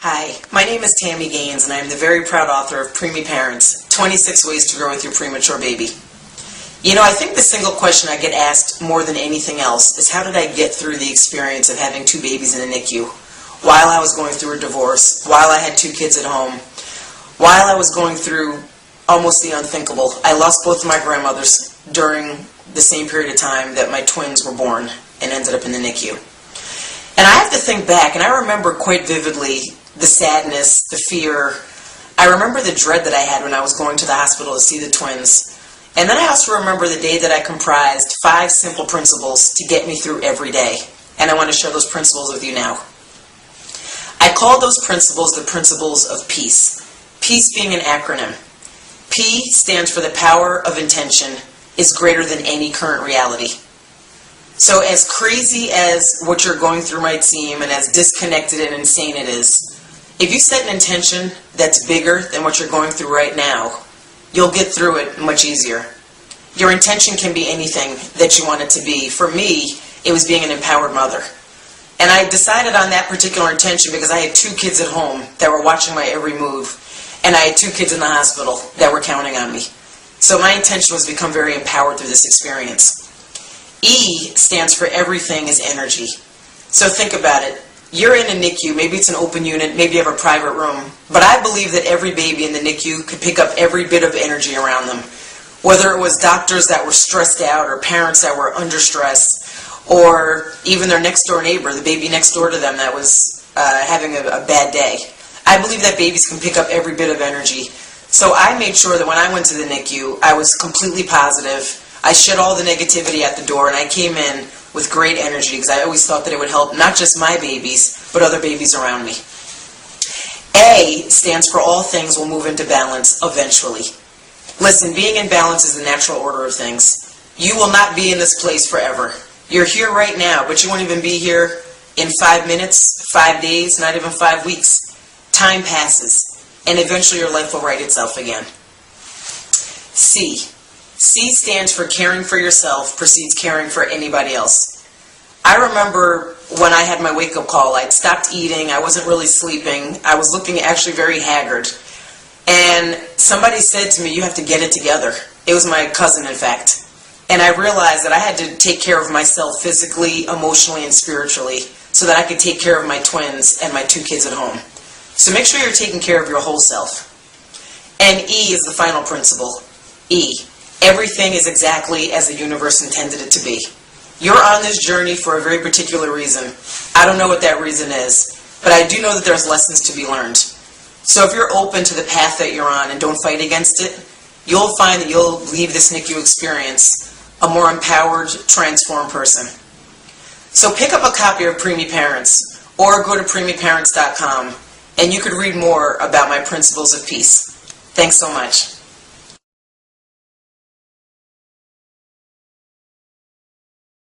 Hi, my name is Tammy Gaines, and I am the very proud author of Preemie Parents, 26 Ways to Grow with Your Premature Baby. You know, I think the single question I get asked more than anything else is how did I get through the experience of having two babies in a NICU while I was going through a divorce, while I had two kids at home, while I was going through almost the unthinkable. I lost both of my grandmothers during the same period of time that my twins were born and ended up in the NICU. And I have to think back, and I remember quite vividly the sadness, the fear. I remember the dread that I had when I was going to the hospital to see the twins. And then I also remember the day that I comprised 5 simple principles to get me through every day. And I want to share those principles with you now. I call those principles the principles of peace. Peace being an acronym. P stands for the power of intention is greater than any current reality. So as crazy as what you're going through might seem and as disconnected and insane it is, if you set an intention that's bigger than what you're going through right now, you'll get through it much easier. Your intention can be anything that you want it to be. For me, it was being an empowered mother. And I decided on that particular intention because I had 2 kids at home that were watching my every move, and I had 2 kids in the hospital that were counting on me. So my intention was to become very empowered through this experience. E stands for everything is energy. So think about it. You're in a NICU, maybe it's an open unit, maybe you have a private room, but I believe that every baby in the NICU could pick up every bit of energy around them. Whether it was doctors that were stressed out or parents that were under stress, or even their next door neighbor, the baby next door to them that was having a bad day. I believe that babies can pick up every bit of energy. So I made sure that when I went to the NICU, I was completely positive. I shed all the negativity at the door, and I came in with great energy because I always thought that it would help not just my babies, but other babies around me. A stands for all things will move into balance eventually. Listen, being in balance is the natural order of things. You will not be in this place forever. You're here right now, but you won't even be here in 5 minutes, 5 days, not even 5 weeks. Time passes, and eventually your life will right itself again. C. C stands for caring for yourself precedes caring for anybody else. I remember when I had my wake-up call, I'd stopped eating, I wasn't really sleeping, I was looking actually very haggard. And somebody said to me, you have to get it together. It was my cousin, in fact. And I realized that I had to take care of myself physically, emotionally, and spiritually so that I could take care of my twins and my 2 kids at home. So make sure you're taking care of your whole self. And E is the final principle. E. Everything is exactly as the universe intended it to be. You're on this journey for a very particular reason. I don't know what that reason is, but I do know that there's lessons to be learned. So if you're open to the path that you're on and don't fight against it, you'll find that you'll leave this NICU experience a more empowered, transformed person. So pick up a copy of Preemie Parents or go to preemieparents.com and you could read more about my principles of peace. Thanks so much.